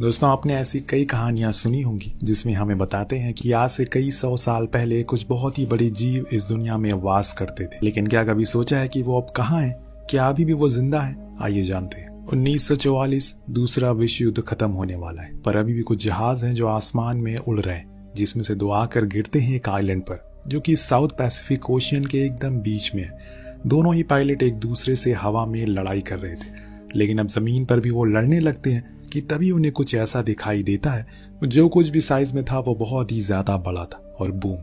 दोस्तों, आपने ऐसी कई कहानियां सुनी होंगी जिसमें हमें बताते हैं कि आज से कई 100 साल पहले कुछ बहुत ही बड़े जीव इस दुनिया में वास करते थे। लेकिन क्या कभी सोचा है कि वो अब कहाँ हैं? क्या अभी भी वो जिंदा है? आइए जानते हैं। 1944 दूसरा विश्व युद्ध खत्म होने वाला है, पर अभी भी कुछ जहाज हैं जो आसमान में उड़ रहे हैं, जिसमें से 2 आकर गिरते हैं एक आइलैंड पर जो कि साउथ पैसिफिक ओशियन के एकदम बीच में है। दोनों ही पायलट एक दूसरे से हवा में लड़ाई कर रहे थे, लेकिन अब जमीन पर भी वो लड़ने लगते हैं कि तभी उन्हें कुछ ऐसा दिखाई देता है। जो कुछ भी साइज में था वो बहुत ही ज्यादा बड़ा था और बूम,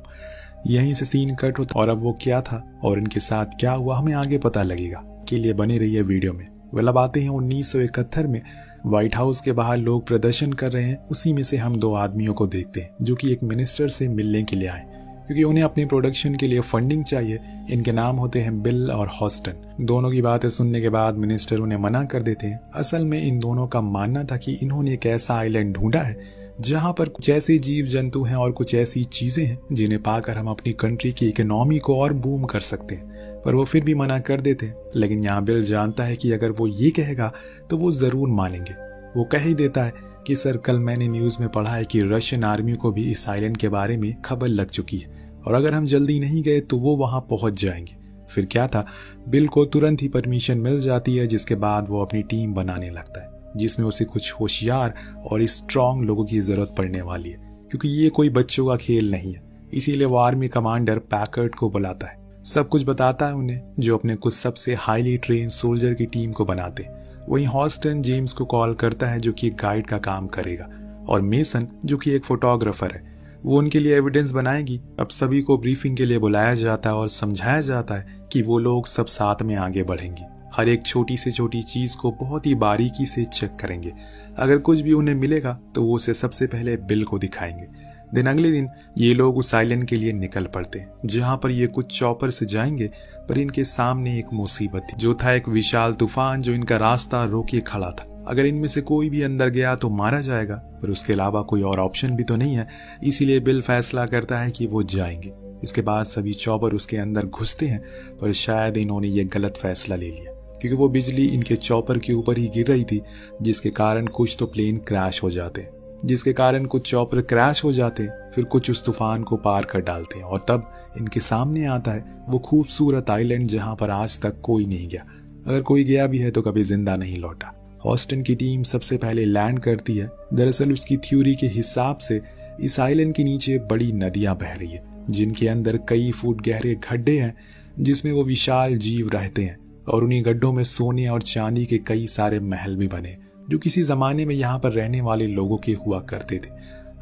यहीं से सीन कट होता। और अब वो क्या था और इनके साथ क्या हुआ हमें आगे पता लगेगा। के लिए बने रहिए वीडियो में। अब आते हैं 1971 में। व्हाइट हाउस के बाहर लोग प्रदर्शन कर रहे हैं। उसी में से हम 2 आदमियों को देखते हैं जो कि एक मिनिस्टर से मिलने के लिए आए, क्योंकि उन्हें अपने प्रोडक्शन के लिए फंडिंग चाहिए। इनके नाम होते हैं बिल और हॉस्टन। दोनों की बातें सुनने के बाद मिनिस्टर उन्हें मना कर देते हैं। असल में इन दोनों का मानना था कि इन्होंने एक ऐसा आइलैंड ढूंढा है जहां पर कुछ ऐसे जीव जंतु हैं और कुछ ऐसी चीजें हैं जिन्हें पाकर हम अपनी कंट्री की इकोनॉमी को और बूम कर सकते हैं, पर वो फिर भी मना कर देते हैं। लेकिन यहाँ बिल जानता है कि अगर वो ये कहेगा तो वो जरूर मानेंगे। वो कह ही देता है कि सर, कल मैंने न्यूज में पढ़ा है कि रशियन आर्मी को भी इस आइलैंड के बारे में खबर लग चुकी है और अगर हम जल्दी नहीं गए तो वो वहां पहुंच जाएंगे। फिर क्या था, बिल को तुरंत ही परमिशन मिल जाती है, जिसके बाद वो अपनी टीम बनाने लगता है जिसमें उसे कुछ होशियार और स्ट्रांग लोगों की जरूरत पड़ने वाली है, क्योंकि ये कोई बच्चों का खेल नहीं है। इसीलिए वो आर्मी कमांडर पैकर्ड को बुलाता है, सब कुछ बताता है उन्हें, जो अपने कुछ सबसे हाईली ट्रेन सोल्जर की टीम को बनाते हैं। वहीं हॉस्टन जेम्स को कॉल करता है जो कि एक गाइड का काम करेगा, और मेसन जो कि एक फोटोग्राफर है, वो उनके लिए एविडेंस बनाएगी। अब सभी को ब्रीफिंग के लिए बुलाया जाता है और समझाया जाता है कि वो लोग सब साथ में आगे बढ़ेंगे। हर एक छोटी से छोटी चीज को बहुत ही बारीकी से चेक करेंगे। अगर कुछ भी उन्हें मिलेगा तो वो उसे सबसे पहले बिल को दिखाएंगे। दिन अगले दिन ये लोग उस आइलैंड के लिए निकल पड़ते हैं, जहां पर ये कुछ चॉपर से जाएंगे। पर इनके सामने एक मुसीबत थी, जो था एक विशाल तूफान जो इनका रास्ता रोके खड़ा था। अगर इनमें से कोई भी अंदर गया तो मारा जाएगा, पर उसके अलावा कोई और ऑप्शन भी तो नहीं है। इसीलिए बिल फैसला करता है कि वो जाएंगे। इसके बाद सभी चॉपर उसके अंदर घुसते हैं, पर शायद इन्होंने ये गलत फैसला ले लिया, क्योंकि वो बिजली इनके चॉपर के ऊपर ही गिर रही थी, जिसके कारण कुछ तो प्लेन क्रैश हो जाते, जिसके कारण कुछ चॉपर क्रैश हो जाते, फिर कुछ उस तूफान को पार कर डालते हैं। और तब इनके सामने आता है वो खूबसूरत आइलैंड जहां पर आज तक कोई नहीं गया। अगर कोई गया भी है तो कभी जिंदा नहीं लौटा। हॉस्टन की टीम सबसे पहले लैंड करती है। दरअसल उसकी थ्योरी के हिसाब से इस आइलैंड के नीचे बड़ी नदियां बह रही है, जिनके अंदर कई फुट गहरे गड्ढे हैं, जिसमें वो विशाल जीव रहते हैं। और उन्हीं गड्ढों में सोने और चांदी के कई सारे महल भी बने, जो किसी जमाने में यहाँ पर रहने वाले लोगों के हुआ करते थे।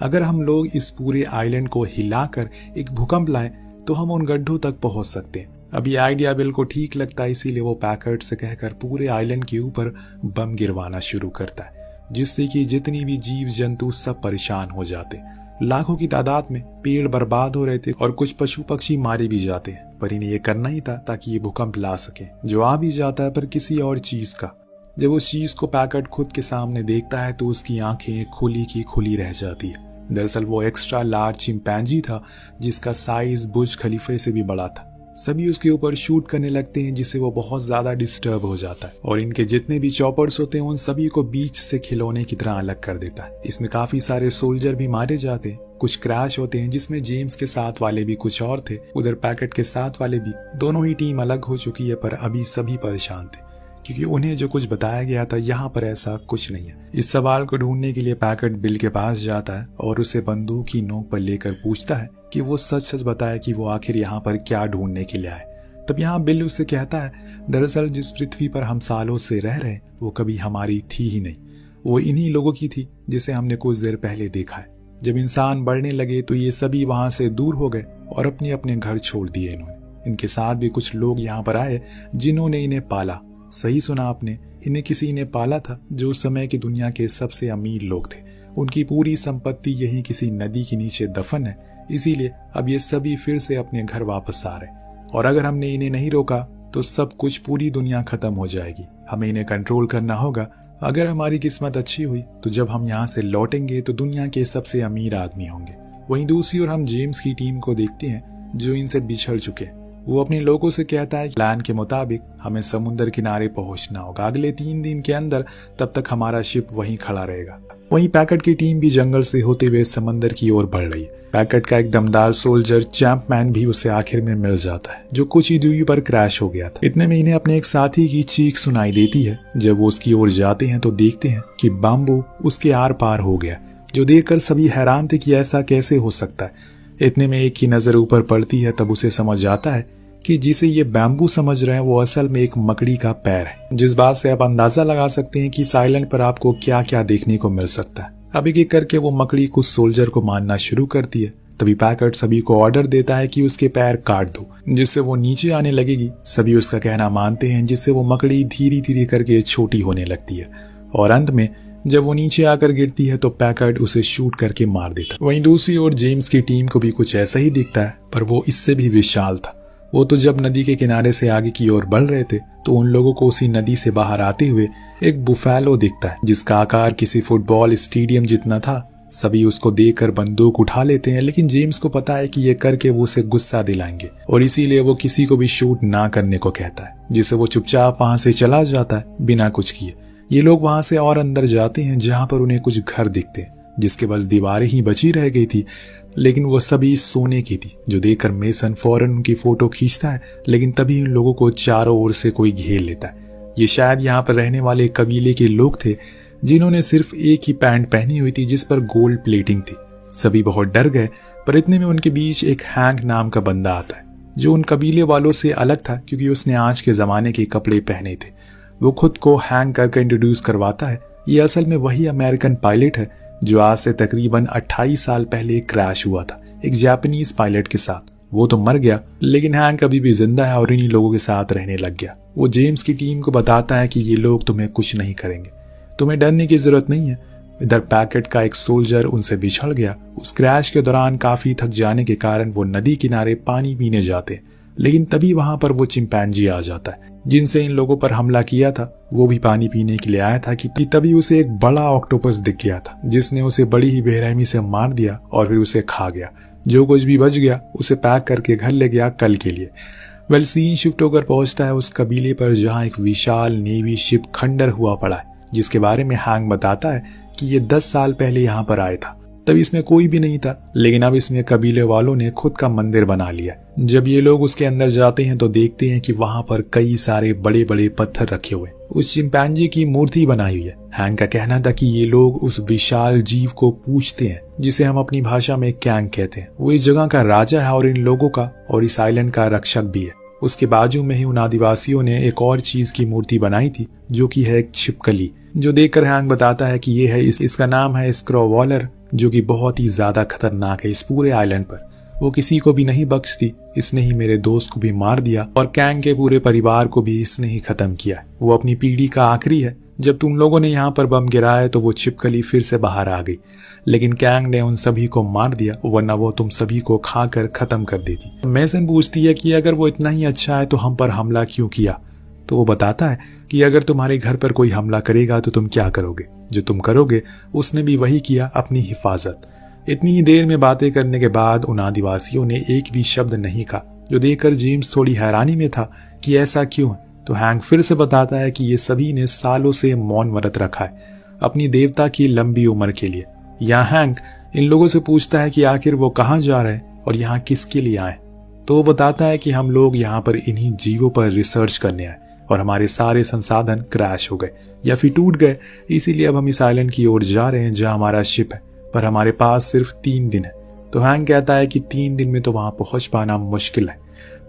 अगर हम लोग इस पूरे आइलैंड को हिलाकर एक भूकंप लाएं तो हम उन गड्ढों तक पहुंच सकते हैं। अब ये आइडिया बिल को ठीक लगता है, इसीलिए वो पैकर्ड से कहकर पूरे आइलैंड के ऊपर बम गिरवाना शुरू करता है, जिससे कि जितनी भी जीव जंतु सब परेशान हो जाते। लाखों की तादाद में पेड़ बर्बाद हो रहे थे और कुछ पशु पक्षी मारे भी जाते हैं, पर इन्हें ये करना ही था ताकि ये भूकंप ला सके, जो आ भी जाता है पर किसी और चीज का। जब उस चीज को पैकर्ड खुद के सामने देखता है तो उसकी आंखें खुली की खुली रह जाती है। दरअसल वो एक्स्ट्रा लार्ज चिंपैंजी था, जिसका साइज बुर्ज खलीफे से भी बड़ा था। सभी उसके ऊपर शूट करने लगते हैं, जिससे वो बहुत ज्यादा डिस्टर्ब हो जाता है और इनके जितने भी चॉपर्स होते हैं उन सभी को बीच से खिलौने की तरह अलग कर देता है। इसमें काफी सारे सोल्जर भी मारे जाते हैं, कुछ क्रैश होते हैं, जिसमें जेम्स के साथ वाले भी कुछ और थे, उधर पैकेट के साथ वाले भी। दोनों ही टीम अलग हो चुकी है, पर अभी सभी परेशान थे, क्योंकि उन्हें जो कुछ बताया गया था यहाँ पर ऐसा कुछ नहीं है। इस सवाल को ढूंढने के लिए पैकेट बिल के पास जाता है और उसे बंदूक की नोक पर लेकर पूछता है कि वो सच सच बताए कि वो आखिर यहाँ पर क्या ढूंढने के लिए आए। तब यहाँ बिल उससे कहता है, दरअसल जिस पृथ्वी पर हम सालों से रह रहे वो कभी हमारी थी ही नहीं, वो इन्हीं लोगों की थी जिसे हमने कुछ देर पहले देखा है। जब इंसान बढ़ने लगे तो ये सभी वहां से दूर हो गए और अपने अपने घर छोड़ दिए इन्होंने। इनके साथ भी कुछ लोग यहाँ पर आए जिन्होंने इन्हें पाला। सही सुना आपने, इन्हें किसी ने पाला था जो उस समय की दुनिया के सबसे अमीर लोग थे। उनकी पूरी संपत्ति यही किसी नदी के नीचे दफन है, इसीलिए अब ये सभी फिर से अपने घर वापस आ रहे हैं। और अगर हमने इन्हें नहीं रोका तो सब कुछ, पूरी दुनिया खत्म हो जाएगी। हमें इन्हें कंट्रोल करना होगा। अगर हमारी किस्मत अच्छी हुई तो जब हम यहाँ से लौटेंगे तो दुनिया के सबसे अमीर आदमी होंगे। वहीं दूसरी ओर हम जेम्स की टीम को देखते हैं जो इनसे बिछड़ चुके। वो अपने लोगों से कहता है प्लान के मुताबिक हमें समुद्र किनारे पहुंचना होगा अगले 3 दिन के अंदर, तब तक हमारा शिप वहीं खड़ा रहेगा। वहीं पैकर्ड की टीम भी जंगल से होते हुए समंदर की ओर बढ़ रही है। पैकर्ड का एक दमदार सोल्जर चैंपमैन भी उसे आखिर में मिल जाता है, जो कुछ ही दूरी पर क्रैश हो गया था। इतने में इन्हें अपने एक साथी की चीख सुनाई देती है। जब वो उसकी ओर जाते हैं तो देखते हैं कि बाम्बू उसके आर पार हो गया, जो देखकर सभी हैरान थे कि ऐसा कैसे हो सकता है। इतने में एक की नजर ऊपर पड़ती है, तब उसे समझ आता है कि जिसे ये बैम्बू समझ रहे हैं वो असल में एक मकड़ी का पैर है, जिस बात से आप अंदाजा लगा सकते हैं कि इस आइलैंड पर आपको क्या क्या देखने को मिल सकता है। अब एक एक करके वो मकड़ी कुछ सोल्जर को मारना शुरू करती है। तभी पैकर्ड सभी को ऑर्डर देता है कि उसके पैर काट दो, जिससे वो नीचे आने लगेगी। सभी उसका कहना मानते हैं, जिससे वो मकड़ी धीरे धीरे करके छोटी होने लगती है और अंत में जब वो नीचे आकर गिरती है तो पैकर्ड उसे शूट करके मार देता है। वहीं दूसरी ओर जेम्स की टीम को भी कुछ ऐसा ही दिखता है, पर वो इससे भी विशाल था। वो तो जब नदी के किनारे से आगे की ओर बढ़ रहे थे तो उन लोगों को उसी नदी से बाहर आते हुए एक बुफैलो दिखता है, जिसका आकार किसी फुटबॉल स्टेडियम जितना था। सभी उसको देखकर बंदूक उठा लेते हैं, लेकिन जेम्स को पता है कि ये करके वो उसे गुस्सा दिलाएंगे और इसीलिए वो किसी को भी शूट ना करने को कहता है, जिससे वो चुपचाप वहां से चला जाता है बिना कुछ किए। ये लोग वहां से और अंदर जाते हैं, जहां पर उन्हें कुछ घर दिखते हैं, जिसके बस दीवारें ही बची रह गई थी, लेकिन वो सभी सोने की थी, जो देखकर मेसन फौरन उनकी फोटो खींचता है। लेकिन तभी उन लोगों को चारों ओर से कोई घेर लेता है। ये शायद यहाँ पर रहने वाले कबीले के लोग थे, जिन्होंने सिर्फ एक ही पैंट पहनी हुई थी जिस पर गोल्ड प्लेटिंग थी। सभी बहुत डर गए, पर इतने में उनके बीच एक हैंक नाम का बंदा आता है, जो उन कबीले वालों से अलग था क्योंकि उसने आज के जमाने के कपड़े पहने थे। वो खुद को हैंक करके इंट्रोड्यूस करवाता है। ये असल में वही अमेरिकन पायलट है जो आज से तकरीबन 28 साल पहले क्रैश हुआ था एक जापानीज पायलट के साथ। वो तो मर गया, लेकिन हैंक अभी भी जिंदा है और इन्हीं लोगों के साथ रहने लग गया। वो जेम्स की टीम को बताता है कि ये लोग तुम्हें कुछ नहीं करेंगे, तुम्हें डरने की जरूरत नहीं है। इधर पैकेट का एक सोल्जर उनसे बिछड़ गया। उस क्रैश के दौरान काफी थक जाने के कारण वो नदी किनारे पानी पीने जाते, लेकिन तभी वहां पर वो चिंपैंजी आ जाता है, जिनसे इन लोगों पर हमला किया था। वो भी पानी पीने के लिए आया था कि तभी उसे एक बड़ा ऑक्टोपस दिख गया था, जिसने उसे बड़ी ही बेरहमी से मार दिया और फिर उसे खा गया। जो कुछ भी बच गया उसे पैक करके घर ले गया कल के लिए। वेल, सीन शिफ्ट होकर पहुंचता है उस कबीले पर जहां एक विशाल नेवी शिप खंडर हुआ पड़ा है, जिसके बारे में हैंक बताता है कि ये 10 साल पहले यहाँ पर आया था। तब इसमें कोई भी नहीं था, लेकिन अब इसमें कबीले वालों ने खुद का मंदिर बना लिया। जब ये लोग उसके अंदर जाते हैं तो देखते हैं कि वहां पर कई सारे बड़े बड़े पत्थर रखे हुए, उस चिंपैंजी की मूर्ति बनाई हुई है। हैंक का कहना था कि ये लोग उस विशाल जीव को पूजते हैं, जिसे हम अपनी भाषा में कैंग कहते हैं। वो इस जगह का राजा है और इन लोगों का और इस आइलैंड का रक्षक भी है। उसके बाजू में ही उन आदिवासियों ने एक और चीज की मूर्ति बनाई थी, जो कि है एक छिपकली, जो देखकर हैंक बताता है कि ये है इसका नाम है स्क्रोवॉलर, जो कि बहुत ही ज्यादा खतरनाक है इस पूरे आइलैंड पर। वो किसी को भी नहीं बख्शती। इसने ही मेरे दोस्त को भी मार दिया और कैंग के पूरे परिवार को भी इसने ही खत्म किया। वो अपनी पीढ़ी का आखिरी है। जब तुम लोगों ने यहाँ पर बम गिराया तो वो छिपकली फिर से बाहर आ गई, लेकिन कैंग ने उन सभी को मार दिया, वरना वो तुम सभी को खाकर खत्म कर देती। मेसन पूछती है कि अगर वो इतना ही अच्छा है तो हम पर हमला क्यों किया। तो वो बताता है कि अगर तुम्हारे घर पर कोई हमला करेगा तो तुम क्या करोगे। जो तुम करोगे उसने भी वही किया, अपनी हिफाजत। इतनी ही देर में बातें करने के बाद उन आदिवासियों ने एक भी शब्द नहीं कहा, जो देखकर जेम्स थोड़ी हैरानी में था कि ऐसा क्यों है। तो हैंक फिर से बताता है कि ये सभी ने सालों से मौन व्रत रखा है अपनी देवता की लंबी उम्र के लिए। यहाँ हैंक इन लोगों से पूछता है कि आखिर वो कहाँ जा रहे हैं और यहाँ किसके लिए आए। तो वो बताता है कि हम लोग यहाँ पर इन्हीं जीवों पर रिसर्च करने आए और हमारे सारे संसाधन क्रैश हो गए या फिर टूट गए, इसीलिए अब हम इस आइलैंड की ओर जा रहे हैं जहाँ हमारा शिप है, पर हमारे पास सिर्फ 3 दिन है। तो हैंक कहता है कि 3 दिन में तो वहां पहुंच पाना मुश्किल है,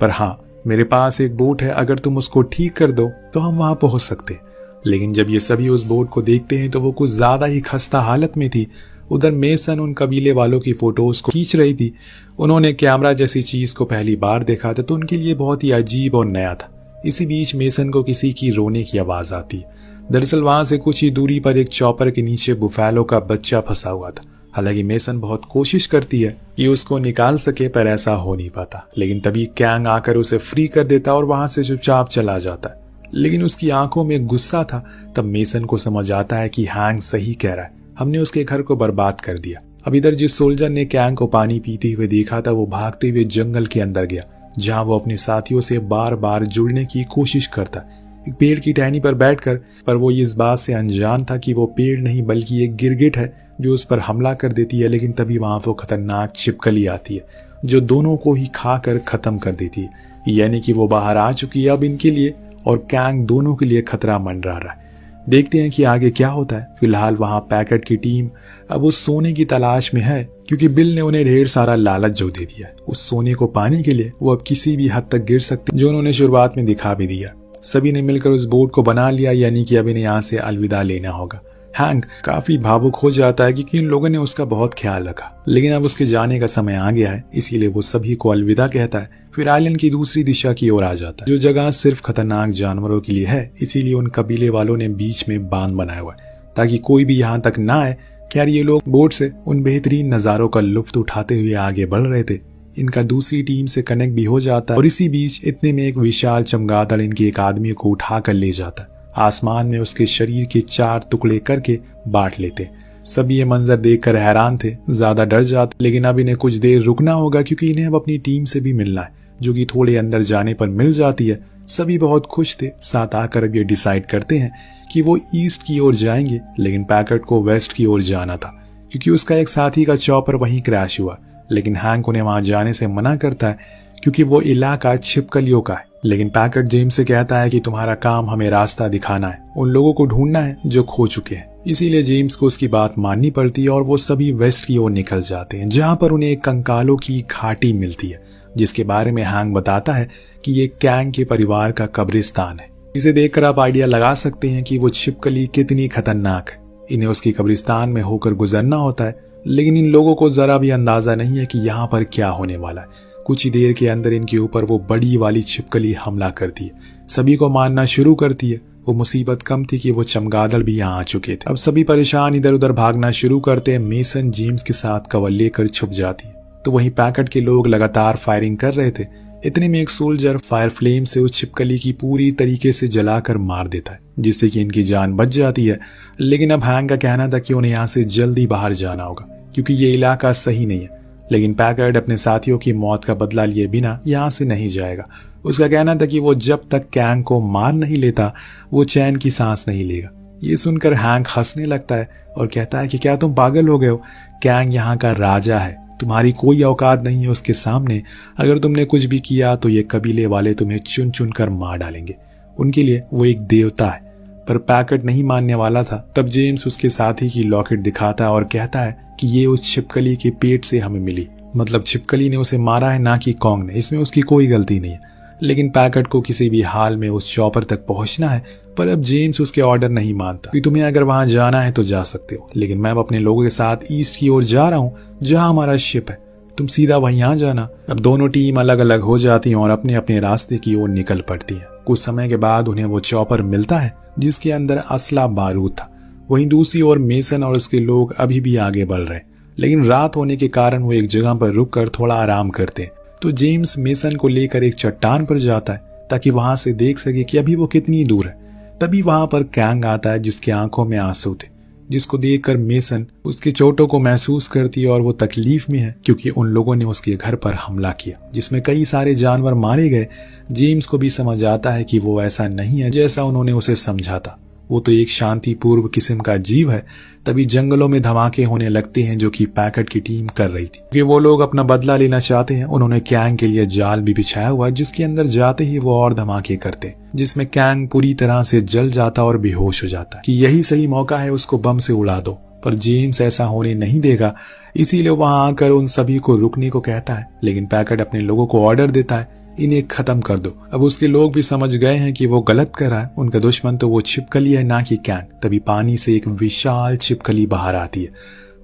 पर हाँ मेरे पास एक बोट है, अगर तुम उसको ठीक कर दो तो हम वहां पहुंच सकते हैं। लेकिन जब ये सभी उस बोट को देखते हैं तो वो कुछ ज्यादा ही खस्ता हालत में थी। उधर मेसन उन कबीले वालों की फोटोज को खींच रही थी। उन्होंने कैमरा जैसी चीज को पहली बार देखा था तो उनके लिए बहुत ही अजीब और नया था। इसी बीच मेसन को किसी की रोने की आवाज आती है। दरअसल वहां से कुछ ही दूरी पर एक चॉपर के नीचे बुफैलो का बच्चा फंसा हुआ था। हालांकि मेसन बहुत कोशिश करती है कि उसको निकाल सके, पर ऐसा हो नहीं पाता। लेकिन तभी कैंग आकर उसे फ्री कर देता और वहां से चुपचाप चला जाता है। लेकिन उसकी आंखों में गुस्सा था। तब मेसन को समझ आता है कि हैंक सही कह रहा है, हमने उसके घर को बर्बाद कर दिया। अब इधर जिस सोल्जर ने कैंग को पानी पीते हुए देखा था वो भागते हुए जंगल के अंदर गया, जहां वो अपने साथियों से बार बार जुड़ने की कोशिश करता। एक पेड़ की टहनी पर बैठकर, पर वो इस बात से अनजान था कि वो पेड़ नहीं बल्कि एक गिरगिट है जो उस पर हमला कर देती है। लेकिन तभी वहां वो खतरनाक छिपकली आती है जो दोनों को ही खाकर खत्म कर देती है। यानी कि वो बाहर आ चुकी है अब इनके लिए, और कैंग दोनों के लिए खतरा मंडरा रहा है। देखते हैं कि आगे क्या होता है। फिलहाल वहां पैकेट की टीम अब उस सोने की तलाश में है, क्योंकि बिल ने उन्हें ढेर सारा लालच जो दे दिया। उस सोने को पाने के लिए वो अब किसी भी हद तक गिर सकते, जो उन्होंने शुरुआत में दिखा भी दिया। सभी ने मिलकर उस बोट को बना लिया, यानी कि अब इन्हें यहाँ से अलविदा लेना होगा। हैंक काफी भावुक हो जाता है क्योंकि इन लोगों ने उसका बहुत ख्याल रखा, लेकिन अब उसके जाने का समय आ गया है, इसीलिए वो सभी को अलविदा कहता है। फिर आइलैंड की दूसरी दिशा की ओर आ जाता है, जो जगह सिर्फ खतरनाक जानवरों के लिए है। इसीलिए उन कबीले वालों ने बीच में बांध बनाया हुआ है ताकि कोई भी यहाँ तक ना आए। खैर ये लोग बोट से उन बेहतरीन नज़ारों का लुत्फ उठाते हुए आगे बढ़ रहे थे। इनका दूसरी टीम से कनेक्ट भी हो जाता है, और इसी बीच इतने में एक विशाल चमगादड़ इनके एक आदमी को उठा कर ले जाता है। आसमान में उसके शरीर के 4 टुकड़े करके बांट लेते। सभी ये मंजर देखकर हैरान थे, ज्यादा डर जाते। लेकिन अब इन्हें कुछ देर रुकना होगा क्योंकि इन्हें अब अपनी टीम से भी मिलना है, जो कि थोड़े अंदर जाने पर मिल जाती है। सभी बहुत खुश थे। साथ आकर अब ये डिसाइड करते हैं कि वो ईस्ट की ओर जाएंगे, लेकिन पैकेट को वेस्ट की ओर जाना था क्योंकि उसका एक साथी का चॉपर वहीं क्रैश हुआ। लेकिन हैंक उन्हें वहां जाने से मना करता है क्योंकि वो इलाका छिपकलियों का है। लेकिन पैकेट जेम्स से कहता है कि तुम्हारा काम हमें रास्ता दिखाना है, उन लोगों को ढूंढना है जो खो चुके हैं। इसीलिए जेम्स को उसकी बात माननी पड़ती है और वो सभी वेस्ट की ओर निकल जाते हैं, जहां पर उन्हें एक कंकालों की घाटी मिलती है, जिसके बारे में हैंक बताता है कि ये कैंग के परिवार का कब्रिस्तान है। इसे देखकर आप आइडिया लगा सकते हैं कि वो छिपकली कितनी खतरनाक है। इन्हें उसकी कब्रिस्तान में होकर गुजरना होता है, लेकिन इन लोगों को जरा भी अंदाजा नहीं है कि यहाँ पर क्या होने वाला है। कुछ ही देर के अंदर इनके ऊपर वो बड़ी वाली छिपकली हमला करती है, सभी को मारना शुरू करती है। वो मुसीबत कम थी कि वो चमगादड़ भी यहाँ आ चुके थे। अब सभी परेशान इधर उधर भागना शुरू करते हैं। मेसन जेम्स के साथ कवर लेकर छुप जाती है, तो वहीं पैकेट के लोग लगातार फायरिंग कर रहे थे। इतने में एक सोल्जर फायर फ्लेम से उस छिपकली की पूरी तरीके से जलाकर मार देता है, जिससे कि इनकी जान बच जाती है। लेकिन अब हैंक का कहना था कि उन्हें यहाँ से जल्दी बाहर जाना होगा क्योंकि ये इलाका सही नहीं है। लेकिन पैकेट अपने साथियों की मौत का बदला लिए बिना यहाँ से नहीं जाएगा। उसका कहना था कि वो जब तक कैंग को मार नहीं लेता वो चैन की सांस नहीं लेगा। ये सुनकर हैंक हंसने लगता है और कहता है कि क्या तुम पागल हो गए हो? कैंग यहाँ का राजा है, तुम्हारी कोई औकात नहीं है उसके सामने। अगर तुमने कुछ भी किया तो ये कबीले वाले तुम्हें चुन चुन कर मार डालेंगे। उनके लिए वो एक देवता है। पर पैकेट नहीं मानने वाला था। तब जेम्स उसके साथी की लॉकेट दिखाता है और कहता है कि ये उस छिपकली के पेट से हमें मिली, मतलब छिपकली ने उसे मारा है, ना कि कॉन्ग ने। इसमें उसकी कोई गलती नहीं है। लेकिन पैकेट को किसी भी हाल में उस चॉपर तक पहुंचना है। पर अब जेम्स उसके ऑर्डर नहीं मानता कि तुम्हें अगर वहां जाना है तो जा सकते हो, लेकिन मैं अब अपने लोगों के साथ ईस्ट की ओर जा रहा हूँ जहां हमारा शिप है, तुम सीधा वहीं आ जाना। अब दोनों टीम अलग अलग हो जाती हैं और अपने अपने रास्ते की ओर निकल पड़ती हैं। कुछ समय के बाद उन्हें वो चॉपर मिलता है जिसके अंदर असला बारूद था। वहीं दूसरी ओर मेसन और उसके लोग अभी भी आगे बढ़ रहे हैं, लेकिन रात होने के कारण वो एक जगह पर रुककर थोड़ा आराम करते हैं। तो जेम्स मेसन को लेकर एक चट्टान पर जाता है ताकि वहां से देख सके कि अभी वो कितनी दूर है। तभी वहां पर कैंग आता है जिसकी आंखों में आंसू थे, जिसको देखकर मेसन उसकी चोटों को महसूस करती है और वो तकलीफ में है क्योंकि उन लोगों ने उसके घर पर हमला किया जिसमें कई सारे जानवर मारे गए। जेम्स को भी समझ आता है कि वो ऐसा नहीं है जैसा उन्होंने उसे समझा था, वो तो एक शांतिपूर्व किस्म का जीव है। तभी जंगलों में धमाके होने लगते हैं जो कि पैकेट की टीम कर रही थी क्योंकि वो लोग अपना बदला लेना चाहते हैं। उन्होंने कैंग के लिए जाल भी बिछाया हुआ जिसके अंदर जाते ही वो और धमाके करते, जिसमें कैंग पूरी तरह से जल जाता और बेहोश हो जाता कि यही सही मौका है, उसको बम से उड़ा दो। पर जेम्स ऐसा होने नहीं देगा, इसीलिए वहां आकर उन सभी को रुकने को कहता है। लेकिन पैकेट अपने लोगों को ऑर्डर देता है, इन्हें खत्म कर दो। अब उसके लोग भी समझ गए हैं कि वो गलत कर रहा है, उनका दुश्मन तो वो छिपकली है ना कि कैंग। तभी पानी से एक विशाल छिपकली बाहर आती है।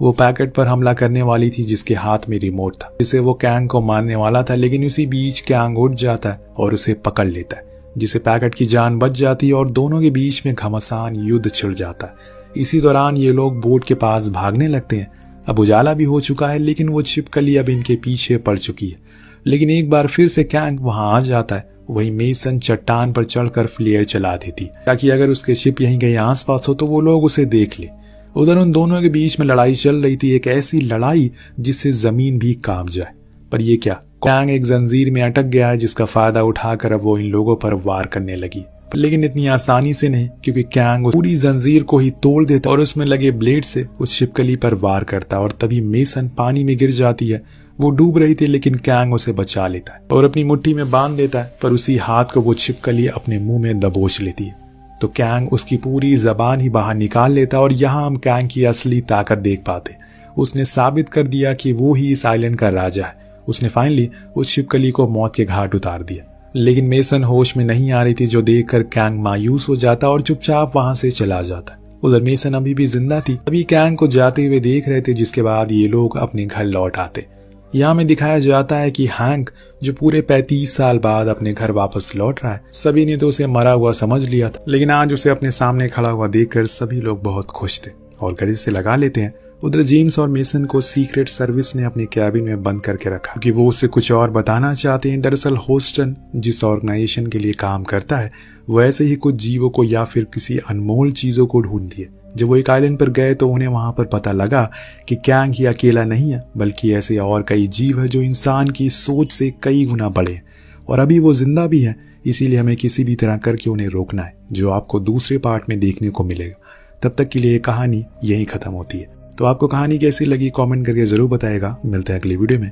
वो पैकेट पर हमला करने वाली थी जिसके हाथ में रिमोट था, जिसे वो कैंग को मारने वाला था। लेकिन उसी बीच कैंग उठ जाता है और उसे पकड़ लेता है, जिसे पैकेट की जान बच जाती है और दोनों के बीच में घमासान युद्ध छिड़ जाता है। इसी दौरान ये लोग बोट के पास भागने लगते हैं। अब उजाला भी हो चुका है, लेकिन वो छिपकली अब इनके पीछे पड़ चुकी है। लेकिन एक बार फिर से कैंग वहां आ जाता है। वही मेसन चट्टान पर चढ़कर फ्लेयर चला देती ताकि अगर उसके शिप यहीं कहीं आसपास हो तो वो लोग उसे देख ले। उधर उन दोनों के बीच में लड़ाई चल रही थी, एक ऐसी लड़ाई जिससे जमीन भी कांप जाए। पर ये क्या, कैंग एक जंजीर में अटक गया है जिसका फायदा उठाकर अब वो इन लोगों पर वार करने लगी। लेकिन इतनी आसानी से नहीं, क्योंकि कैंग उस पूरी जंजीर को ही तोड़ देता और उसमें लगे ब्लेड से उस छिपकली पर वार करता और तभी मेसन पानी में गिर जाती है। वो डूब रही थी लेकिन कैंग उसे बचा लेता है और अपनी मुट्ठी में बांध देता है, पर उसी हाथ को वो छिपकली अपने मुंह में दबोच लेती है। तो कैंग उसकी पूरी जबान ही बाहर निकाल लेता और यहाँ हम कैंग की असली ताकत देख पाते। उसने साबित कर दिया कि वो ही इस आइलैंड का राजा है। उसने फाइनली उस छिपकली को मौत के घाट उतार दिया। लेकिन मेसन होश में नहीं आ रही थी, जो देखकर कैंग मायूस हो जाता और चुपचाप वहां से चला जाता। उधर मेसन अभी भी जिंदा थी, अभी कैंग को जाते हुए देख रहे थे, जिसके बाद ये लोग अपने घर लौट आते। यहाँ में दिखाया जाता है कि हैंक जो पूरे 35 साल बाद अपने घर वापस लौट रहा है। सभी ने तो उसे मरा हुआ समझ लिया था, लेकिन आज उसे अपने सामने खड़ा हुआ देखकर सभी लोग बहुत खुश थे और गले से लगा लेते हैं। उधर जेम्स और मेसन को सीक्रेट सर्विस ने अपने कैबिन में बंद करके रखा, क्योंकि वो उससे कुछ और बताना चाहते हैं। दरअसल होस्टन जिस ऑर्गेनाइजेशन के लिए काम करता है, वो ऐसे ही कुछ जीवों को या फिर किसी अनमोल चीजों को ढूंढती है। जब वो एक आइलैंड पर गए तो उन्हें वहां पर पता लगा कि कैंग ही अकेला नहीं है, बल्कि ऐसे और कई जीव है जो इंसान की सोच से कई गुना बड़े हैं और अभी वो जिंदा भी है। इसीलिए हमें किसी भी तरह करके उन्हें रोकना है, जो आपको दूसरे पार्ट में देखने को मिलेगा। तब तक के लिए कहानी यहीं खत्म होती है। तो आपको कहानी कैसी लगी कमेंट करके जरूर बताएगा। मिलते हैं अगली वीडियो में।